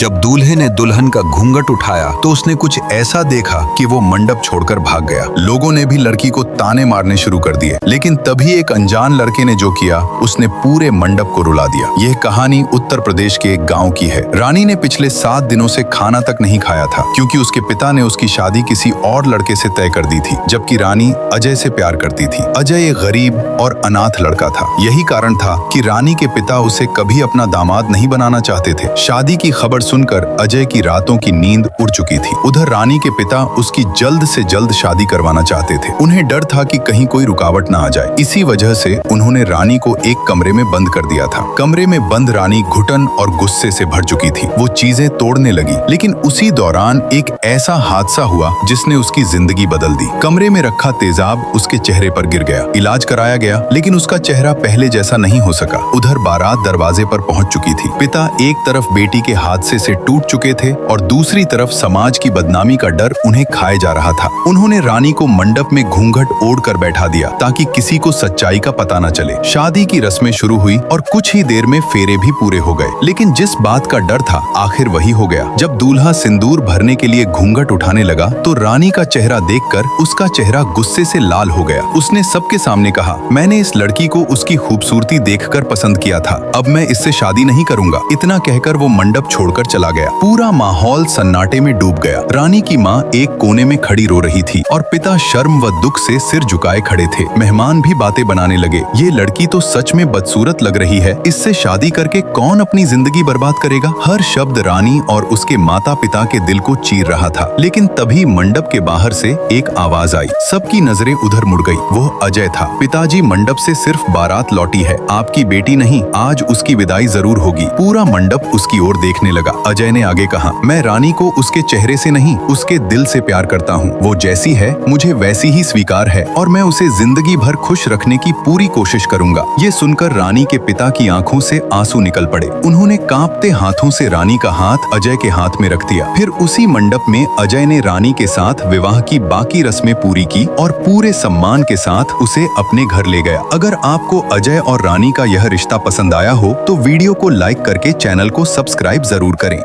जब दूल्हे ने दुल्हन का घूंघट उठाया तो उसने कुछ ऐसा देखा कि वो मंडप छोड़कर भाग गया। लोगों ने भी लड़की को ताने मारने शुरू कर दिए, लेकिन तभी एक अनजान लड़के ने जो किया उसने पूरे मंडप को रुला दिया। यह कहानी उत्तर प्रदेश के एक गांव की है। रानी ने पिछले 7 दिनों से खाना तक नहीं खाया था, क्योंकि उसके पिता ने उसकी शादी किसी और लड़के से तय कर दी थी, जबकि रानी अजय से प्यार करती थी। अजय एक गरीब और अनाथ लड़का था। यही कारण था कि रानी के पिता उसे कभी अपना दामाद नहीं बनाना चाहते थे। शादी की खबर सुनकर अजय की रातों की नींद उड़ चुकी थी। उधर रानी के पिता उसकी जल्द से जल्द शादी करवाना चाहते थे। उन्हें डर था कि कहीं कोई रुकावट न आ जाए। इसी वजह से उन्होंने रानी को एक कमरे में बंद कर दिया था। कमरे में बंद रानी घुटन और गुस्से से भर चुकी थी। वो चीजें तोड़ने लगी, लेकिन उसी दौरान एक ऐसा हादसा हुआ जिसने उसकी जिंदगी बदल दी। कमरे में रखा तेजाब उसके चेहरे पर गिर गया। इलाज कराया गया, लेकिन उसका चेहरा पहले जैसा नहीं हो सका। उधर बारात दरवाजे पर पहुंच चुकी थी। पिता एक तरफ बेटी के हादसे से टूट चुके थे और दूसरी तरफ समाज की बदनामी का डर उन्हें खाए जा रहा था। उन्होंने रानी को मंडप में घूंघट ओढ़ कर बैठा दिया ताकि किसी को सच्चाई का पता न चले। शादी की रस्में शुरू हुई और कुछ ही देर में फेरे भी पूरे हो गए, लेकिन जिस बात का डर था आखिर वही हो गया। जब दूल्हा सिंदूर भरने के लिए घूंघट उठाने लगा तो रानी का चेहरा देखकर उसका चेहरा गुस्से से लाल हो गया। उसने सबके सामने कहा, मैंने इस लड़की को उसकी खूबसूरती देखकर पसंद किया था, अब मैं इससे शादी नहीं करूंगा। इतना कहकर वो मंडप छोड़कर चला गया। पूरा माहौल सन्नाटे में डूब गया। रानी की माँ एक कोने में खड़ी रो रही थी और पिता शर्म व दुख से सिर झुकाए खड़े थे। मेहमान भी बातें बनाने लगे, ये लड़की तो सच में बदसूरत लग रही है, इससे शादी करके कौन अपनी जिंदगी बर्बाद करेगा। हर शब्द रानी और उसके माता पिता के दिल को चीर रहा था। लेकिन तभी मंडप के बाहर से एक आवाज आई। सबकी नजरें उधर मुड़ गई। वो अजय था। पिताजी, मंडप से सिर्फ बारात लौटी है, आपकी बेटी नहीं। आज उसकी विदाई जरूर होगी। पूरा मंडप उसकी ओर देखने लगा। अजय ने आगे कहा, मैं रानी को उसके चेहरे से नहीं, उसके दिल से प्यार करता हूँ। वो जैसी है मुझे वैसी ही स्वीकार है और मैं उसे जिंदगी भर खुश रखने की पूरी कोशिश करूंगा। ये सुनकर रानी के पिता की आंखों से आंसू निकल पड़े। उन्होंने कांपते हाथों से रानी का हाथ अजय के हाथ में रख दिया। फिर उसी मंडप में अजय ने रानी के साथ विवाह की बाकी रस्में पूरी की और पूरे सम्मान के साथ उसे अपने घर ले गया। अगर आपको अजय और रानी का यह रिश्ता पसंद आया हो तो वीडियो को लाइक करके चैनल को सब्सक्राइब जरूर करें।